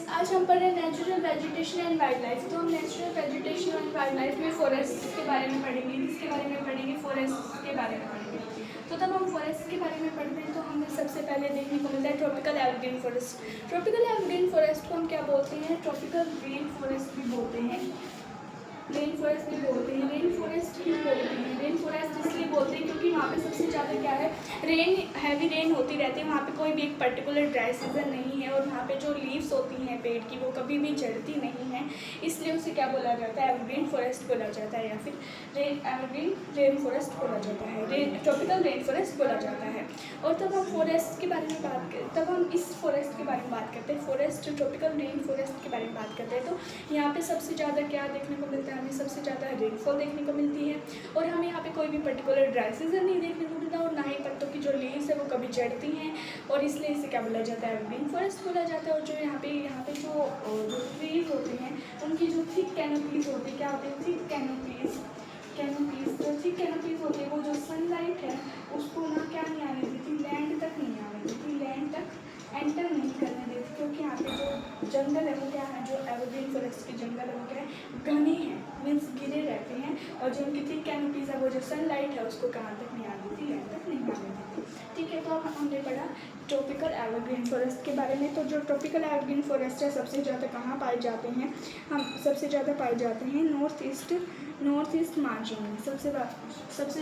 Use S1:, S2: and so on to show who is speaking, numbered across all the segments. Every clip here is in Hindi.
S1: आज हम पढ़ रहे हैं natural vegetation and wild life. तो हम natural vegetation and wild life में फॉरेस्ट के बारे में पढ़ेंगे। किसके बारे में पढ़ेंगे? फॉरेस्ट के बारे में पढ़ेंगे। तो तब हम फॉरेस्ट के बारे में पढ़ते हैं तो हमें सबसे पहले देखने को मिलता है tropical evergreen forest. Tropical evergreen forest को हम क्या बोलते हैं? ट्रॉपिकल रेन फॉरेस्ट भी बोलते हैं। रेन फॉरेस्ट भी बोलते हैं। रेन फॉरेस्ट क्यों बोलते हैं? रेन फॉरेस्ट इसलिए बोलते हैं क्योंकि वहाँ पे सबसे ज़्यादा क्या है, रेन, हैवी रेन होती रहती है। वहाँ पे कोई भी एक पर्टिकुलर ड्राई सीजन नहीं है और वहाँ पे जो लीव्स होती हैं पेड़ की वो कभी भी झड़ती नहीं है, इसलिए उसे क्या बोला जाता है? एवरग्रीन फॉरेस्ट बोला जाता है, या फिर एवरग्रीन रेन फॉरेस्ट बोला जाता है, ट्रॉपिकल रेन फॉरेस्ट बोला जाता है। और तब हम फॉरेस्ट के बारे में बात करें, तब हम इस फॉरेस्ट के बारे में बात करते हैं, फॉरेस्ट ट्रॉपिकल रेन फॉरेस्ट के बारे में बात करते हैं। तो यहाँ पे सबसे ज़्यादा क्या देखने को मिलता है? हमें सबसे ज़्यादा रेनफॉल देखने को मिलती है और हमें यहाँ पे कोई भी पर्टिकुलर ड्राई सीजन नहीं देखने को मिलता और ना ही पत्तों की जो लीव्स है वो कभी झड़ती हैं, और इसलिए इसे क्या बोला जाता है? एवरग्रीन फॉरेस्ट बोला जाता है। और जो यहाँ पे जो ट्रीज होते हैं उनकी जो थिक कैनोपीज होती है, क्या होती है? थिक कैनोपीज जो थिक कैनोपीज होती है वो जो सनलाइट है उसको ना क्या नहीं आने देती, लैंड तक नहीं आने देती, लैंड तक एंटर नहीं करने देती, क्योंकि यहाँ पे जो जंगल है वो क्या है, जो एवरग्रीन फॉरेस्ट के जंगल है वो क्या है? घने हैं, मीन्स गिरे रहते हैं। और जो उनकी थिक कैनोपीज है वो जो सनलाइट है उसको कहाँ तक नहीं आने देती, लैंड तक नहीं आने देती। ठीक है, तो अब हमने पढ़ा ट्रॉपिकल एवरग्रीन फॉरेस्ट के बारे में। तो जो ट्रॉपिकल एवरग्रीन फॉरेस्ट है सबसे ज़्यादा कहाँ पाए जाते हैं? हम सबसे ज़्यादा पाए जाते हैं नॉर्थ ईस्ट मार्जिन में, सबसे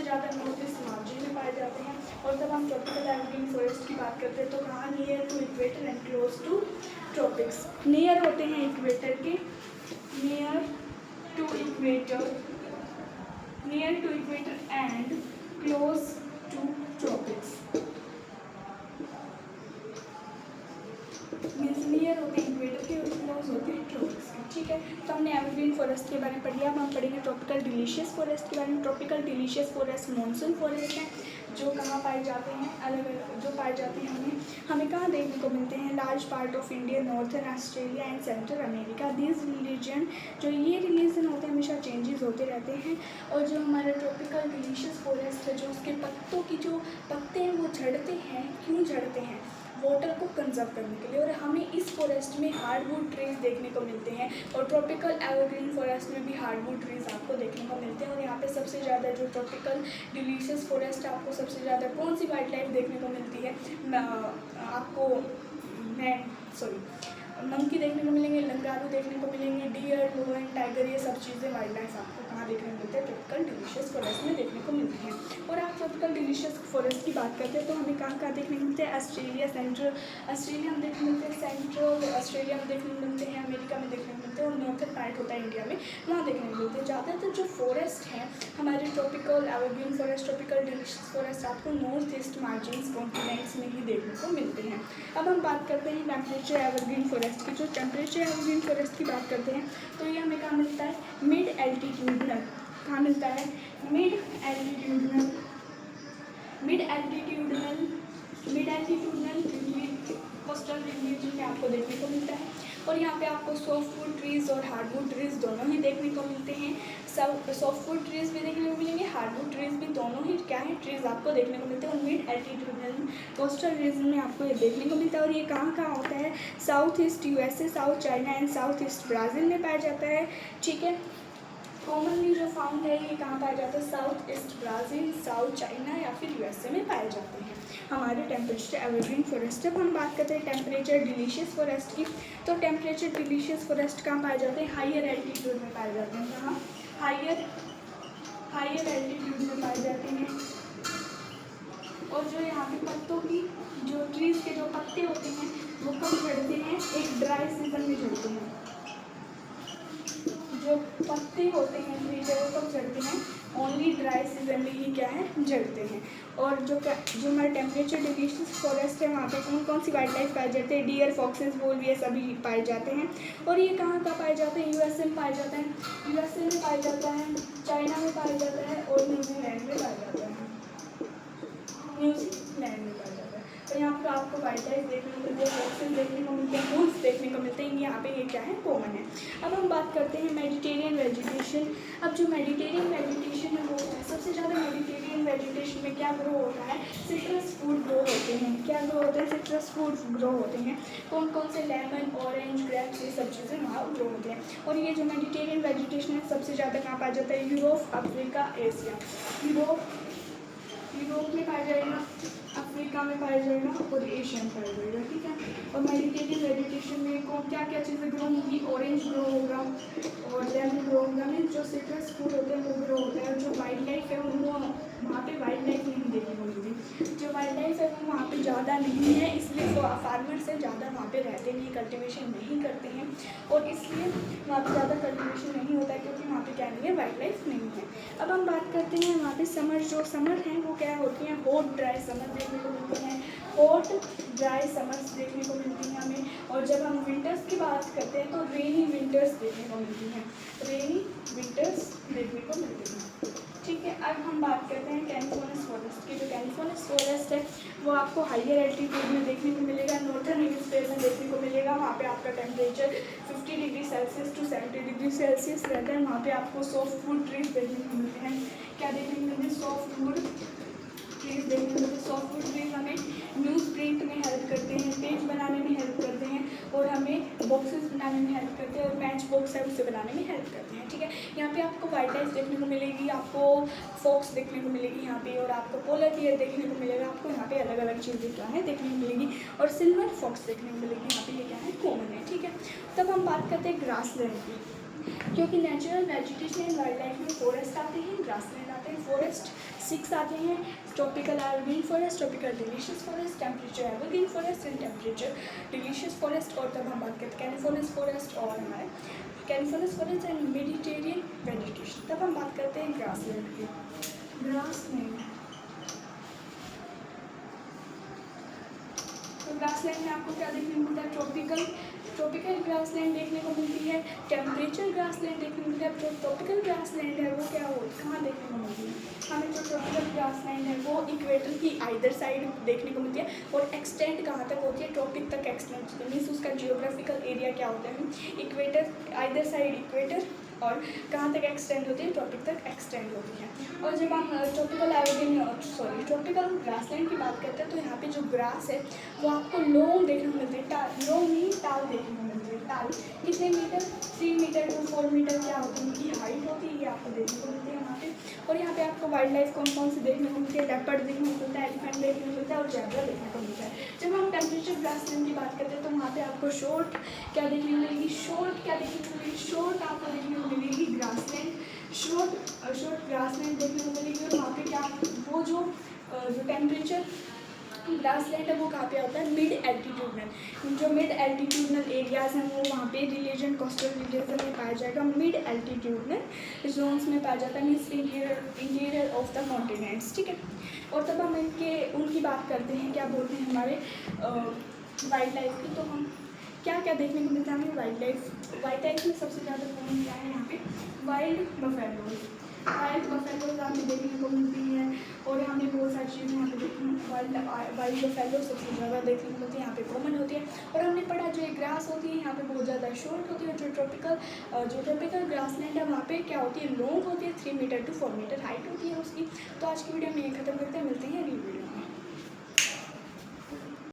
S1: ज़्यादा नॉर्थ ईस्ट मार्जिन में पाए जाते हैं। और जब हम ट्रॉपिकल एवरग्रीन फॉरेस्ट की बात करते हैं तो कहाँ? Near to equator and close to tropics. Near होते हैं इक्वेटर के, near to equator and close to tropics, means near होते हैं इक्वेटर के और क्लोज होते हैं ट्रॉपिक्स के। ठीक है, तो हमने एवरग्रीन फॉरेस्ट के बारे में पढ़ लिया। अब हम पढ़ेंगे ट्रॉपिकल डिलीशियस फॉरेस्ट के बारे में। Tropical delicious forest monsoon forest है जो कहाँ पाए जाते हैं? अलग अलग जो पाए जाते हैं हमें कहाँ देखने को मिलते हैं? Large part of India, northern Australia and central America. These religion, जो ये रिलीजन होते हैं हमेशा चेंजेस होते रहते हैं। और जो हमारा ट्रॉपिकल डिलीशियस फॉरेस्ट है, जो उसके पत्तों की जो पत्ते हैं वो झड़ते हैं। क्यों झड़ते हैं? वाटर को कंजर्व करने के लिए। और हमें इस फॉरेस्ट में हार्डवुड ट्रीज देखने को मिलते हैं और ट्रॉपिकल एवरग्रीन फॉरेस्ट में भी हार्डवुड ट्रीज आपको देखने को मिलते हैं। और यहाँ पे सबसे ज़्यादा जो ट्रॉपिकल डिलीशियस फॉरेस्ट है आपको सबसे ज़्यादा कौन सी वाइल्ड लाइफ देखने को मिलती है? आपको मंकी देखने को मिलेंगे, लंगारू देखने को मिलेंगे, डियर, लोयन, टाइगर, ये सब चीज़ें वाइल्ड लाइफ आपको कहाँ देखने को मिलते हैं? ट्रॉपिकल डिलीशियस फॉरेस्ट में देखने को मिलती हैं। और आप ट्रॉपिकल डिलीशियस फॉरेस्ट की बात करते हैं तो हमें कहाँ कहाँ देखने को मिलते हैं? ऑस्ट्रेलिया, सेंट्रल ऑस्ट्रेलिया में देखने को मिलते हैं, सेंट्रल ऑस्ट्रेलिया में देखने को मिलते हैं, अमेरिका में देखने को मिलते हैं, और नॉर्थन पार्ट होता है इंडिया में, वहाँ देखने को मिलते हैं। ज़्यादातर जो फॉरेस्ट हैं हमारे tropical evergreen forest, tropical delicious forest आपको नॉर्थ ईस्ट मार्जिन्स कॉन्टिनेंट्स में ही देखने को मिलते हैं। अब हम बात करते हैं टेम्परेचर एवरग्रीन फॉरेस्ट की। जो टेम्परेचर एवरग्रीन फॉरेस्ट की बात करते हैं तो ये हमें कहाँ मिलता है? Mid altitudinal. कहाँ मिलता है? मिड एल्टीट्यूडनल कोस्टल रीजन में आपको देखने को मिलता है। और यहाँ पे आपको सॉफ्टवुड ट्रीज और हार्डवुड ट्रीज दोनों ही देखने को मिलते हैं। सॉफ्टवुड ट्रीज भी देखने को मिलेंगे, हार्डवुड ट्रीज भी, दोनों ही क्या है? ट्रीज आपको देखने को मिलते हैं। और मिड एल्टीट्यूडनल कोस्टल रीजन में आपको ये देखने को मिलता है। और ये कहाँ कहाँ होता है? South east USA, south China and south east Brazil में पाया जाता है। ठीक है, कॉमनली जो फाउंड है ये कहाँ पाया जाता है? South east Brazil, south China या फिर यूएसए में पाए जाते हैं हमारे टेम्परेचर एवरग्रीन फॉरेस्ट। जब हम बात करते हैं टेम्परेचर डिलीशियस फॉरेस्ट की तो टेम्परेचर डिलीशियस फॉरेस्ट कहाँ पाए जाते हैं? हायर एल्टीट्यूड में पाए जाते हैं। कहाँ? हायर एल्टीट्यूड में पाए जाते हैं। और जो यहाँ पे पत्तों की, जो ट्रीज के जो पत्ते होते हैं वो कब झड़ते हैं? एक ड्राई सीजन में झड़ते हैं। जो पत्ते होते हैं ट्रीज वो कब झड़ते हैं? ओनली ड्राई सीजन में ही क्या है? झड़ते हैं। और जो हमारे टेम्परेचर डिलीशियस फॉरेस्ट है वहाँ पे कौन कौन सी वाइल्ड लाइफ पाए जाते हैं? डियर, फॉक्सेस, वोल्व, ये सभी पाए जाते हैं। और ये कहाँ पाए जाते हैं? यूएसए में पाए जाते हैं, यूएसए में पाया जाता है, चाइना में पाया जाता है और न्यूजीलैंड में पाया जाता है, न्यूजीलैंड में पाया जाता है। तो यहाँ पर आपको वाइल्ड लाइफ देखने को मिलती है, फॉक्सेस देखने को मिलते हैं, वुल्फ देखने को मिलते हैं। यहाँ पे ये क्या है? कॉमन है। अब हम बात करते हैं मेडिटेरियन वेजिटेशन। अब जो मेडिटेरियन वेजिटेशन है वो सबसे ज़्यादा मेडिटेरियन मेडिटेरियन वेजिटेशन में क्या ग्रो होता है, सिट्रस फ्रूट ग्रो होते हैं। क्या ग्रो होते हैं, सिट्रस फ्रूट ग्रो होते हैं। कौन कौन से, लेमन, ऑरेंज, ग्रेप्स, ये सब चीज़ें वहाँ ग्रो होते हैं। और ये जो मेडिटेरियन वेजिटेशन है सबसे ज़्यादा कहाँ पाया जाता है, यूरोप, अफ्रीका, एशिया। यूरोप में पाया जाएगा, अफ्रीका में पाया जाएगा और एशिया में पाया जाएगा, ठीक है। और मेडिटेरियन वेजिटेशन में को क्या क्या चीज़ें ग्रो होंगी, ऑरेंज ग्रो होगा और लेमन ग्रो होगा। मीन्स जो सिट्रस फ्रूट होते हैं वो ग्रो होते हैं। और जो वाइल्ड लाइफ है वो वहाँ पे वाइल्ड लाइफ नहीं देखने को मिलती। जो वाइल्ड लाइफ है वो वहाँ पे ज़्यादा नहीं है, इसलिए वो फार्मर से ज़्यादा वहाँ पे रहते नहीं, कल्टिवेशन नहीं करते हैं और इसलिए वहाँ पे ज़्यादा कल्टिवेशन नहीं होता है, क्योंकि वहाँ पे क्या नहीं है, वाइल्ड लाइफ नहीं है। अब हम बात करते हैं वहाँ पे समर, जो समर हैं वो क्या होती हैं, हॉट ड्राई समर देखने को मिलती हैं। हॉट ड्राई समर्स देखने को मिलती हैं हमें। और जब हम विंटर्स की बात करते हैं तो रेनी विंटर्स देखने को मिलती हैं, रेनी विंटर्स देखने को मिलती हैं, ठीक है। अब हम बात करते हैं कैलिफोर्निया फॉरेस्ट की। जो कैलिफोर्निया फॉरेस्ट है वो आपको हाइयर एल्टीट्यूड में देखने को मिलेगा, नॉर्थर्न हेमिस्फीयर में देखने को मिलेगा। वहाँ पे आपका temperature 50 degree Celsius to 70 degree Celsius रहता है। वहाँ पे आपको सॉफ्ट वुड ट्रीज देखने को मिलते हैं। क्या देखने को मिलते हैं, सॉफ्ट वुड ट्रीज देखने को मिलते हैं। सॉफ्ट वुड ट्रीज हमें न्यूज़ प्रिंट में हेल्प करते हैं, पेज बनाने में हेल्प करते हैं और हमें बॉक्सेस बनाने में हेल्प करते हैं और मैच बॉक्स है उसे बनाने में हेल्प करते हैं, ठीक है। यहाँ पे आपको वाइल्ड लाइफ देखने को मिलेगी, आपको फॉक्स देखने को मिलेगी यहाँ पे, और आपको पोलर बियर देखने को मिलेगा। आपको यहाँ पे अलग अलग चीज़ें क्या है देखने को मिलेगी, और सिल्वर फॉक्स देखने को मिलेगी यहाँ पे, ये क्या है, कॉमन है, ठीक है। तब हम बात करते हैं ग्रासलैंड की, क्योंकि natural vegetation and wild life में फॉरेस्ट आते हैं, ग्रासलैंड आते हैं। फॉरेस्ट 6 आते हैं, tropical evergreen forest, tropical delicious forest, temperature evergreen forest and temperature delicious forest. और तब हम बात करते हैं कैलिफोर्निया फॉरेस्ट और हमारे California forest and Mediterranean vegetation. तब हम बात करते हैं ग्रासलैंड की। ग्रासलैंड, तो ग्रासलैंड में आपको क्या देखने को मिलता है, ट्रॉपिकल ग्रासलैंड देखने को मिलती है, टेम्परेचर ग्रासलैंड देखने को मिलता है। जो ट्रॉपिकल ग्रासलैंड है वो क्या हो, कहाँ देखने को मिलती है हमें, जो ट्रॉपिकल ग्रासलैंड है वो इक्वेटर की आइदर साइड देखने को मिलती है और एक्सटेंड कहाँ तक होती है, ट्रॉपिक तक एक्सटेंड होती है। मीन्स उसका जियोग्राफिकल एरिया क्या होता है, इक्वेटर, आइदर साइड इक्वेटर, और कहाँ तक एक्सटेंड होती है, ट्रॉपिक तक एक्सटेंड होती है। और जब हम ट्रॉपिकल ग्रासलैंड की बात करते हैं तो यहाँ पे जो ग्रास है वो आपको लॉन्ग देखने को मिलती है, लॉन्ग नहीं टाल देखने को मिलती है। टाल कितने मीटर, 3 मीटर टू 4 मीटर क्या होती है, उनकी हाइट होती है, ये आपको देखने को मिलती है यहाँ पे। और यहाँ पे आपको वाइल्ड लाइफ कौन कौन सी देखने को मिलती है, लेपर्ड देखने को मिलता है, एलिफेंट देखने को मिलता है और ज़ेब्रा देखने को मिलता है। जब हम टेम्परेचर ग्रासलैंड की बात करते हैं तो वहाँ पे आपको शॉर्ट क्या देखने को मिलेगी, शॉर्ट आपको देखने को मिलेगी ग्रासलैंड, शॉर्ट ग्रासलैंड देखने को मिलेगी। और वहाँ पे क्या, वो जो टेम्परेचर ग्रासलैंड है वो कहाँ पे आता है, मिड एल्टीट्यूडनल, जो मिड एल्टीट्यूडनल एरियाज़ हैं वो वहाँ पे रिलीजन, कोस्टल रीजन में पाया जाएगा, मिड एल्टीट्यूडनल जोन्स में पाया जाता है, means interior of the continents, ठीक है। और तब हम उनकी बात करते हैं, क्या बोलते हैं हमारे वाइल्ड लाइफ की। तो हम क्या क्या देखने को मिलता है हमें, वाइल्ड लाइफ में सबसे ज़्यादा कॉमन क्या है यहाँ पे, वाइल्ड बफेलोज हमें देखने को मिलती हैं। और हमें बहुत सारी चीज़ें यहाँ पे देखने, वाइल्ड बफेलो सबसे ज़्यादा देखने को मिलती है, यहाँ पे कॉमन होती है। और हमने पढ़ा जो ग्रास होती है यहाँ पे बहुत ज़्यादा शॉर्ट होती है, जो ट्रॉपिकल ग्रासलैंड है वहाँ पे क्या होती है, लॉन्ग होती है, 3 मीटर टू 4 मीटर हाइट होती है उसकी। तो आज की वीडियो में ये खत्म करते हैं, मिलते हैं अगली वीडियो।